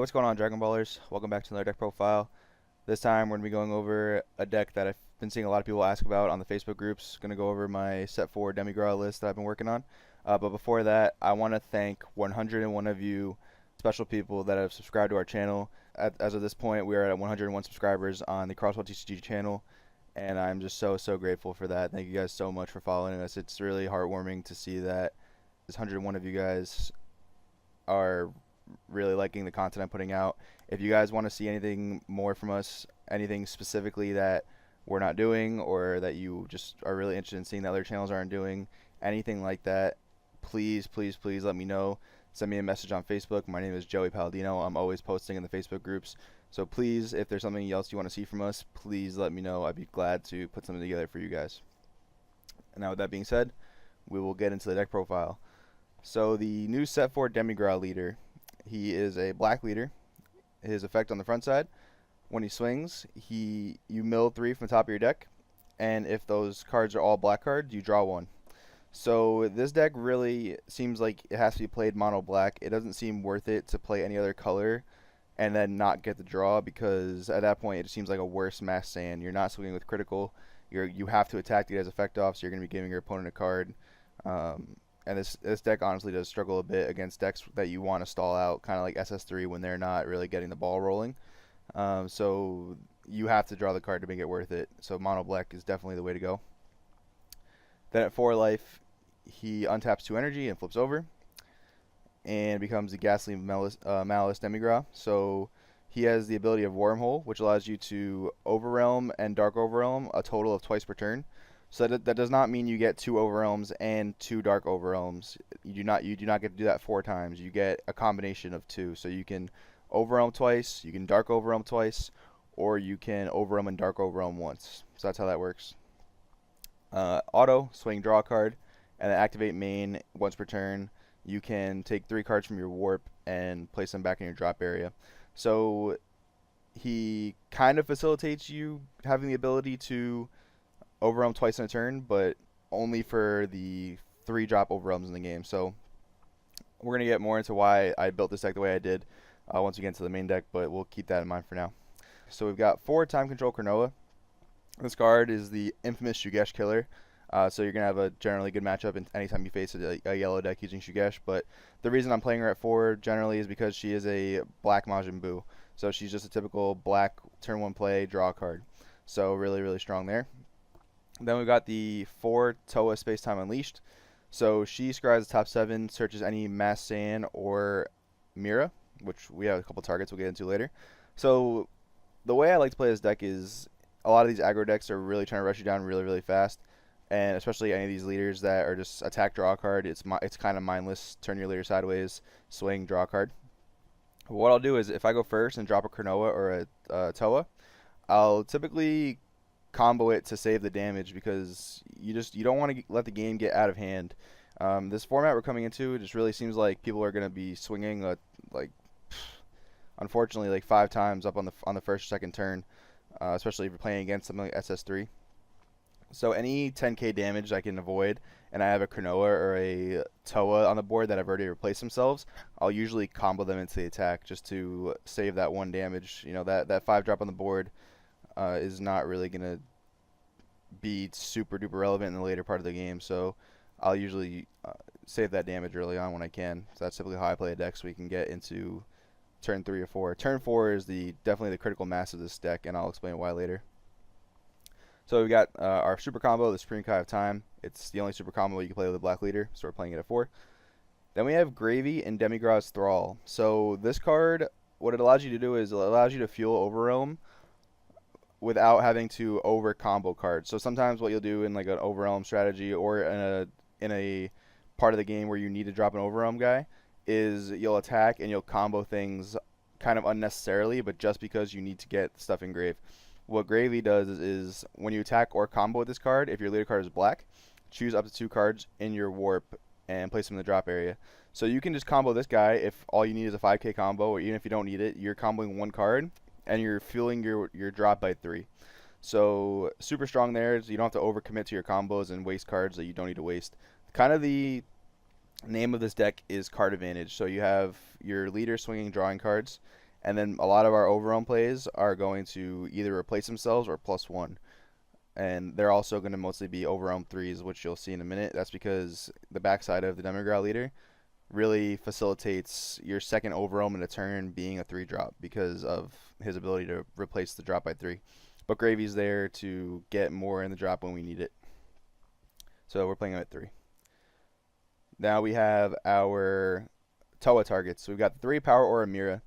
What's going on, Dragon Ballers? Welcome back to another deck profile. This time we're going to be going over a deck that I've been seeing a lot of people ask about on the Facebook groups. Going to go over my set 4 Demigra list that I've been working on. But before that, I want to thank 101 of you special people that have subscribed to our channel. As of this point, we are at 101 subscribers on the Crosswell TCG channel, and I'm just so grateful for that. Thank you guys so much for following us. It's really heartwarming to see that 101 of you guys are really liking the content I'm putting out. If you guys want to see anything more from us, anything specifically that we're not doing, or that you just are really interested in seeing that other channels aren't doing, anything like that, please let me know. Send me a message on Facebook. My name is Joey Palladino. I'm always posting in the Facebook groups. So please, if there's something else you want to see from us, please let me know. I'd be glad to put something together for you guys. And now with that being said, we will get into the deck profile. So the new set 4 Demigra leader, he is a black leader. His effect on the front side, when he swings, you mill 3 from the top of your deck, and if those cards are all black cards, you draw 1. So this deck really seems like it has to be played mono black. It doesn't seem worth it to play any other color and then not get the draw, because at that point it seems like a worse mass sand. You're not swinging with critical. You have to attack to get his effect off, so you're going to be giving your opponent a card. And this deck honestly does struggle a bit against decks that you want to stall out, kind of like SS3 when they're not really getting the ball rolling. So you have to draw the card to make it worth it. So mono black is definitely the way to go. Then at 4 life, he untaps 2 energy and flips over, and becomes the Ghastly Malice Demigra. So he has the ability of Wormhole, which allows you to Overwhelm and Dark Overwhelm a total of twice per turn. So that does not mean you get 2 Overwhelms and 2 Dark Overwhelms. You do not get to do that 4 times. You get a combination of 2. So you can Overwhelm twice, you can Dark Overwhelm twice, or you can Overwhelm and Dark Overwhelm once. So that's how that works. Auto, swing, draw a card, and then activate main once per turn. You can take 3 cards from your warp and place them back in your drop area. So he kind of facilitates you having the ability to Overwhelm twice in a turn, but only for the 3 drop Overwhelms in the game. So we're going to get more into why I built this deck the way I did once we get into the main deck, but we'll keep that in mind for now. So we've got 4 Time Control Cronoa. This card is the infamous Shugesh killer. So you're going to have a generally good matchup anytime you face a yellow deck using Shugesh. But the reason I'm playing her at 4 generally is because she is a black Majin Buu. So she's just a typical black turn 1 play, draw card. So really strong there. Then we've got the 4 Toa Space-Time Unleashed. So she scries the top 7, searches any Mass Sand or Mira, which we have a couple targets we'll get into later. So the way I like to play this deck is a lot of these aggro decks are really trying to rush you down really fast. And especially any of these leaders that are just attack, draw a card, it's kind of mindless. Turn your leader sideways, swing, draw a card. What I'll do is if I go first and drop a Cronoa or a Toa, I'll typically combo it to save the damage, because you don't want to let the game get out of hand. This format we're coming into, it just really seems like people are going to be swinging unfortunately like 5 times up on the first or second turn, especially if you're playing against something like SS3. So any 10k damage I can avoid, and I have a Cronoa or a Toa on the board that I've already replaced themselves, I'll usually combo them into the attack just to save that 1 damage. You know, that 5 drop on the board is not really going to be super duper relevant in the later part of the game, so I'll usually save that damage early on when I can. So that's typically how I play a deck, so we can get into turn 3 or 4. Turn 4 is definitely the critical mass of this deck, and I'll explain why later. So we got our super combo, the Supreme Kai of Time. It's the only super combo you can play with a black leader, so we're playing it at 4. Then we have Gravy and Demigra's Thrall. So this card, what it allows you to do is it allows you to fuel Overwhelm without having to over combo cards. So sometimes what you'll do in like an Overwhelm strategy, or in a part of the game where you need to drop an Overwhelm guy, is you'll attack and you'll combo things kind of unnecessarily, but just because you need to get stuff engraved. What Gravy does is when you attack or combo with this card, if your leader card is black, choose up to 2 cards in your warp and place them in the drop area. So you can just combo this guy if all you need is a 5k combo, or even if you don't need it, you're comboing 1 card and you're fueling your drop by 3. So super strong there. So you don't have to overcommit to your combos and waste cards that you don't need to waste. Kind of the name of this deck is card advantage. So you have your leader swinging drawing cards, And then a lot of our overwhelm plays are going to either replace themselves or +1. And they're also going to mostly be overwhelm 3s, which you'll see in a minute. That's because the backside of the Demigra leader really facilitates your second overwhelm in a turn being a 3-drop because of his ability to replace the drop by 3. But Gravy's there to get more in the drop when we need it. So we're playing him at 3. Now we have our Toa targets. So we've got the 3 Power Aura Mira.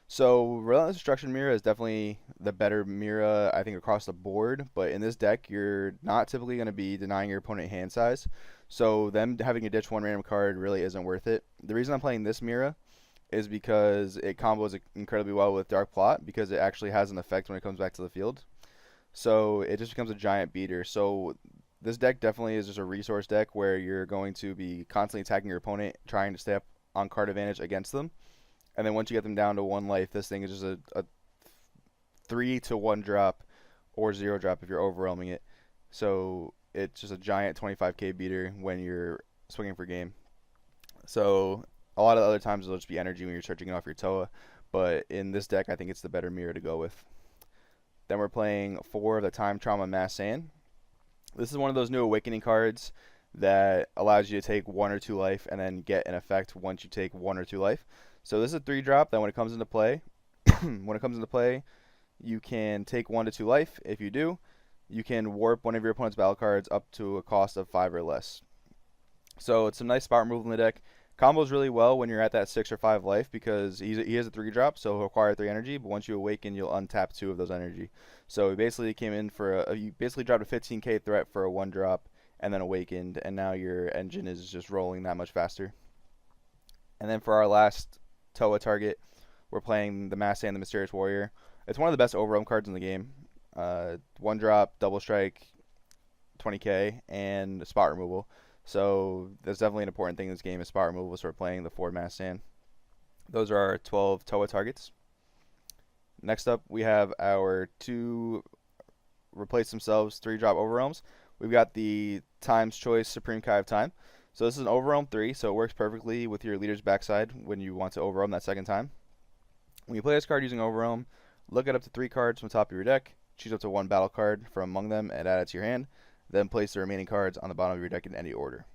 So Relentless Destruction Mira is definitely the better Mira, I think, across the board. But in this deck, you're not typically going to be denying your opponent hand size. So them having to ditch one random card really isn't worth it. The reason I'm playing this Mira is because it combos incredibly well with Dark Plot because it actually has an effect when it comes back to the field. So it just becomes a giant beater. So this deck definitely is just a resource deck where you're going to be constantly attacking your opponent, trying to stay up on card advantage against them. And then once you get them down to 1 life, this thing is just a 3 to 1 drop or 0 drop if you're overwhelming it. So it's just a giant 25k beater when you're swinging for game. So a lot of other times it'll just be energy when you're searching it off your Toa. But in this deck, I think it's the better mirror to go with. Then we're playing 4 of the Time Trauma Mass Sand. This is one of those new Awakening cards that allows you to take 1 or 2 life and then get an effect once you take 1 or 2 life. So this is a 3-drop that when it comes into play, you can take 1 to 2 life. If you do, you can warp one of your opponent's battle cards up to a cost of 5 or less. So it's some nice spot removal in the deck. Combos really well when you're at that 6 or 5 life because he has a 3-drop, so he'll acquire 3 energy, but once you awaken, you'll untap 2 of those energy. So he basically came in for you basically dropped a 15k threat for a 1-drop and then awakened, and now your engine is just rolling that much faster. And then for our last Toa target, we're playing the Mass Sand, the Mysterious Warrior. It's one of the best overwhelm cards in the game. 1-drop, double strike, 20k, and spot removal. So that's definitely an important thing in this game is spot removal, so we're playing the 4 Mass Sand. Those are our 12 Toa targets. Next up, we have our 2 replace themselves 3-drop overwhelms. We've got the Time's Choice Supreme Kai of Time. So this is an overwhelm 3, so it works perfectly with your leader's backside when you want to overwhelm that second time. When you play this card using overwhelm, look at up to 3 cards from the top of your deck, choose up to 1 battle card from among them and add it to your hand, then place the remaining cards on the bottom of your deck in any order.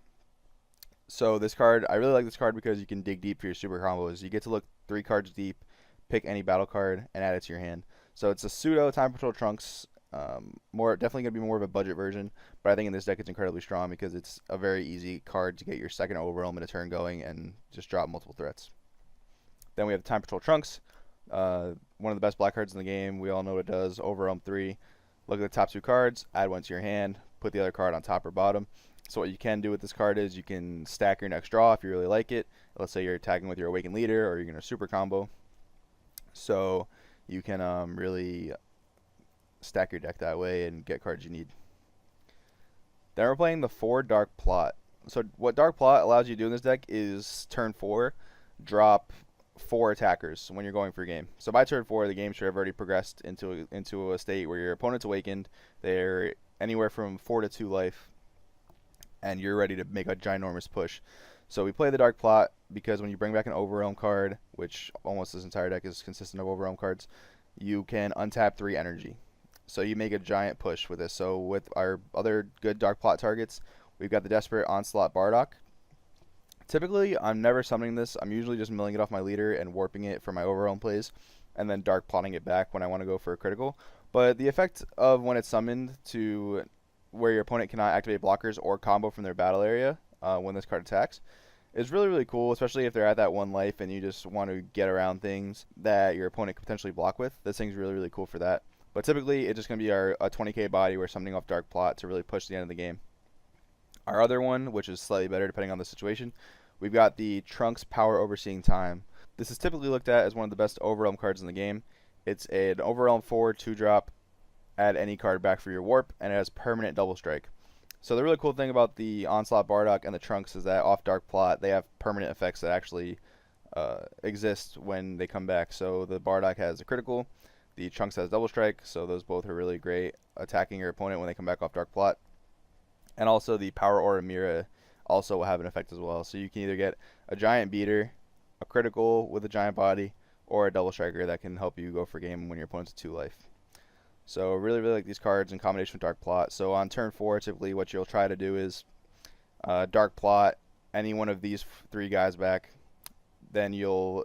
So this card, I really like this card because you can dig deep for your super combos. You get to look 3 cards deep, pick any battle card, and add it to your hand. So it's a pseudo Time Patrol Trunks, definitely going to be more of a budget version, but I think in this deck it's incredibly strong because it's a very easy card to get your second overwhelm in a turn going and just drop multiple threats. Then we have the Time Patrol Trunks, one of the best black cards in the game. We all know what it does, overwhelm 3. Look at the top 2 cards, add 1 to your hand, put the other card on top or bottom. So what you can do with this card is you can stack your next draw if you really like it. Let's say you're attacking with your Awakened Leader or you're going to super combo. So you can really stack your deck that way and get cards you need. Then we're playing the 4 Dark Plot. So what Dark Plot allows you to do in this deck is turn 4, drop 4 attackers when you're going for a game. So by turn 4, the game should have already progressed into a state where your opponent's awakened. They're anywhere from 4 to 2 life, and you're ready to make a ginormous push. So we play the Dark Plot because when you bring back an Overwhelm card, which almost this entire deck is consistent of Overwhelm cards, you can untap 3 energy. So you make a giant push with this. So with our other good Dark Plot targets, we've got the Desperate Onslaught Bardock. Typically, I'm never summoning this. I'm usually just milling it off my leader and warping it for my Overwhelm plays, and then Dark Plotting it back when I want to go for a critical. But the effect of when it's summoned to where your opponent cannot activate blockers or combo from their battle area when this card attacks is really, really cool, especially if they're at that 1 life and you just want to get around things that your opponent could potentially block with. This thing's really, really cool for that. But typically, it's just going to be a 20k body we're summoning off Dark Plot to really push the end of the game. Our other one, which is slightly better depending on the situation, we've got the Trunks Power Overseeing Time. This is typically looked at as one of the best Overwhelm cards in the game. It's an Overwhelm 4 2-drop, add any card back for your warp, and it has permanent double strike. So the really cool thing about the Onslaught Bardock and the Trunks is that off Dark Plot, they have permanent effects that actually exist when they come back. So the Bardock has a critical, the Trunks has double strike, so those both are really great attacking your opponent when they come back off Dark Plot. And also the Power Aura Mira also will have an effect as well. So you can either get a giant beater, a critical with a giant body, or a double striker that can help you go for game when your opponent's at 2 life. So really, really like these cards in combination with Dark Plot. So on turn 4, typically what you'll try to do is Dark Plot any one of these 3 guys back. Then you'll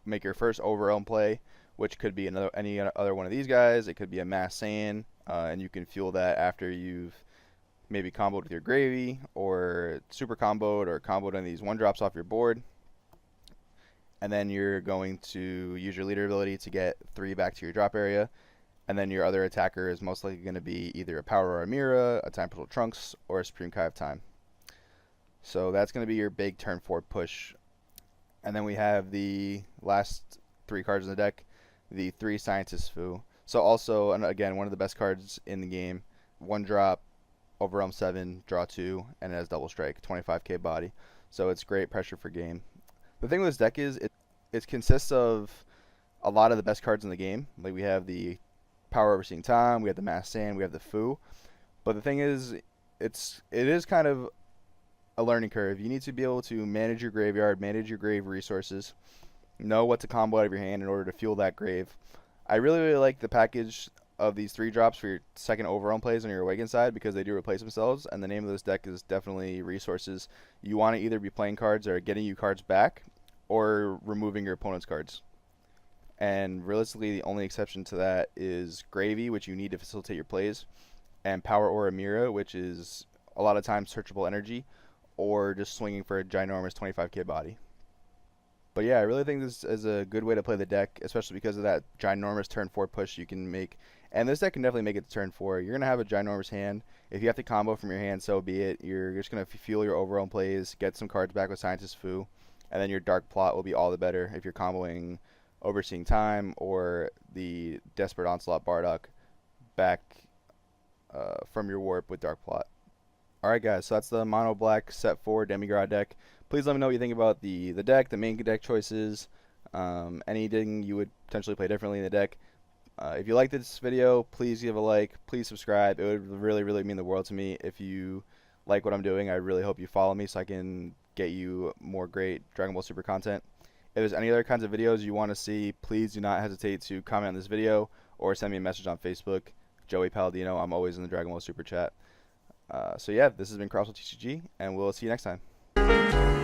make your first overwhelm play, which could be any other one of these guys. It could be a Mass Sand, and you can fuel that after you've maybe comboed with your Gravy, or super comboed, or comboed on these 1-drops off your board. And then you're going to use your leader ability to get 3 back to your drop area. And then your other attacker is most likely going to be either a Power or a Mira, a Time Portal Trunks, or a Supreme Kai of Time. So that's going to be your big turn 4 push. And then we have the last 3 cards in the deck, the 3 Scientist Foo. So also, and again, one of the best cards in the game. 1-drop, Overwhelm 7, draw 2, and it has double strike, 25k body. So it's great pressure for game. The thing with this deck is it consists of a lot of the best cards in the game. Like we have the Power Overseeing Time, we have the Mass Sand, we have the Foo. But the thing is, it is kind of a learning curve. You need to be able to manage your graveyard, manage your grave resources, know what to combo out of your hand in order to fuel that grave. I really, really like the package of these 3 drops for your second overwhelm plays on your Awaken side, because they do replace themselves, and the name of this deck is definitely resources. You want to either be playing cards that are getting you cards back, or removing your opponent's cards. And realistically, the only exception to that is Gravy, which you need to facilitate your plays, and Power Aura Mira, which is a lot of times searchable energy, or just swinging for a ginormous 25k body. But yeah, I really think this is a good way to play the deck, especially because of that ginormous turn 4 push you can make. And this deck can definitely make it to turn 4. You're going to have a ginormous hand. If you have to combo from your hand, so be it. You're just going to fuel your overwhelm plays, get some cards back with Scientist Foo, and then your Dark Plot will be all the better if you're comboing Overseeing Time or the Desperate Onslaught Bardock back from your warp with Dark Plot. Alright guys, so that's the Mono Black Set 4 Demigra deck. Please let me know what you think about the deck, the main deck choices, anything you would potentially play differently in the deck. If you liked this video, please give a like, please subscribe. It would really, really mean the world to me. If you like what I'm doing, I really hope you follow me so I can get you more great Dragon Ball Super content. If there's any other kinds of videos you want to see, please do not hesitate to comment on this video or send me a message on Facebook. Joey Palladino, I'm always in the Dragon Ball Super chat. So yeah, this has been Crosswell TCG, and we'll see you next time.